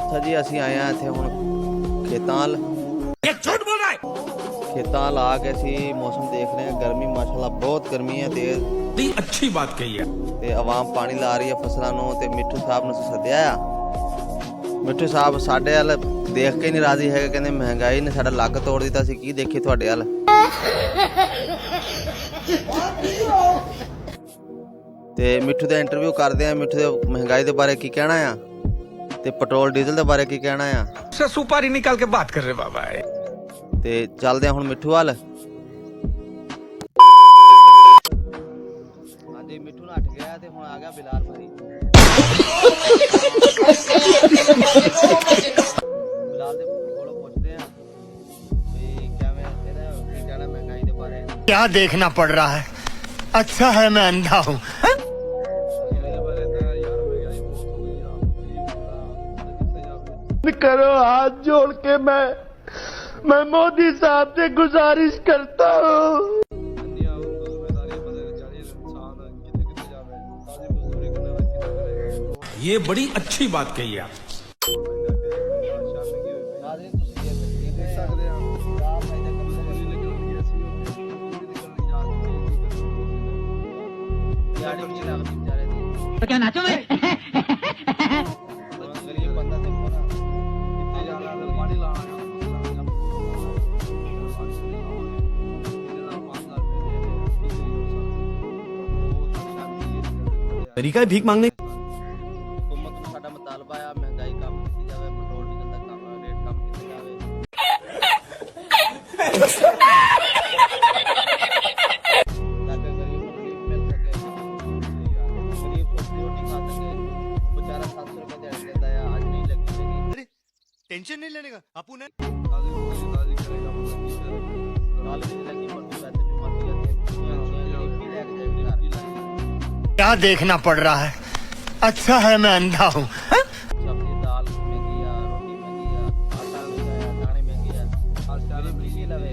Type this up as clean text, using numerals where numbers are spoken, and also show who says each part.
Speaker 1: ਅੱਛਾ ਜੀ ਅਸੀਂ ਆਏ ਆ ਇੱਥੇ ਹੁਣ ਖੇਤਾਂ ਵੱਲ।
Speaker 2: एक झूठ बोल रहा है।
Speaker 1: ਖੇਤਾਂ ਵੱਲ ਆ ਕੇ ਅਸੀਂ ਮੌਸਮ ਦੇਖ ਰਹੇ ਹਾਂ। ਗਰਮੀ ਮਾਸ਼ਾਅੱਲਾ ਬਹੁਤ ਗਰਮੀ ਹੈ ਤੇਜ਼
Speaker 2: बड़ी अच्छी बात कही है।
Speaker 1: ਤੇ ਆਵਾਮ ਪਾਣੀ ਲਾ ਰਹੀ ਹੈ ਫਸਲਾਂ ਨੂੰ। ਤੇ ਮਿੱਠੂ ਸਾਹਿਬ ਨੂੰ ਸੱਦਿਆ ਆ। ਮਿੱਠੂ ਸਾਹਿਬ ਸਾਡੇ ਵੱਲ ਦੇਖ ਕੇ ਨਹੀਂ ਰਾਜ਼ੀ ਹੈਗੇ, ਕਹਿੰਦੇ ਮਹਿੰਗਾਈ ਨੇ ਸਾਡਾ ਲੱਕ ਤੋੜ ਦਿੱਤਾ, ਅਸੀਂ ਕੀ ਦੇਖੀਏ ਤੁਹਾਡੇ ਵੱਲ। ਤੇ ਮਿੱਠੂ ਦਾ ਇੰਟਰਵਿਊ ਕਰਦੇ ਆ। ਮਿੱਠੂ ਦੇ ਮਹਿੰਗਾਈ ਦੇ ਬਾਰੇ ਕੀ ਕਹਿਣਾ ਆ ਤੇ ਪੈਟਰੋਲ ਡੀਜ਼ਲ ਦੇ ਬਾਰੇ ਕੀ ਕਹਿਣਾ ਆ।
Speaker 2: सुपारी निकाल के बात कर रहे बाबा।
Speaker 1: ਤੇ ਚੱਲਦੇ ਆ ਹੁਣ ਮਿੱਠੂ ਵੱਲ। ਹਾਂਜੀ ਮਿੱਠੂ ਨੱਠ ਗਿਆ ਤੇ ਹੁਣ ਆ ਗਿਆ ਬਿਲਾਲ ਭਾਈ। ਬਿਲਾਲ ਦੇ ਕੋਲੋਂ ਪੁੱਛਦੇ ਆ ਵੀ ਕਿਵੇਂ ਇਹਦਾ ਕੀ ਕਹਿਣਾ ਮਹਿੰਗਾਈ ਦੇ ਬਾਰੇ।
Speaker 3: क्या देखना पड़ रहा है? अच्छा है मैं अंधा हूँ। करो हाथ जोड़ के मैं मोदी साहब से गुजारिश करता हूँ।
Speaker 2: ये बड़ी अच्छी बात कही है।
Speaker 4: तो क्या नाचो मैं?
Speaker 2: तरीका है भीख मांगने।
Speaker 1: हुकूमत ਨੂੰ ਸਾਡਾ ਮੁਤਾਲਬਾ ਆ ਮਹਿੰਗਾਈ ਕਮ ਕੀਤੀ ਜਾਵੇ, ਪੈਟਰੋਲ ਡੀਜ਼ਲ ਦਾ ਕਮ ਰੇਟ ਕਮ ਕੀਤਾ ਜਾਵੇ। ਤਾਂ ਕਿ ਗਰੀਬ ਨੂੰ ਰਿਲੀਫ ਮਿਲ ਸਕੇ, ਗਰੀਬ ਰੋਟੀ ਖਾ ਸਕੇ। बेचारा 700 रुपए दिहाड़ी लेता है, आज नहीं लगी सकेगी।
Speaker 3: टेंशन नहीं लेने का अपू ने
Speaker 1: काल भी लगी परसों पैसे जमा किए थे, गरीब भी लेके जाएगी घर।
Speaker 3: क्या देखना पड़ रहा है? अच्छा है मैं अंधा हूँ।
Speaker 1: सब्जी दाल महंगी है, रोटी महंगी है, आटा महंगा है, दाने महंगे है। आज गरीब की लवे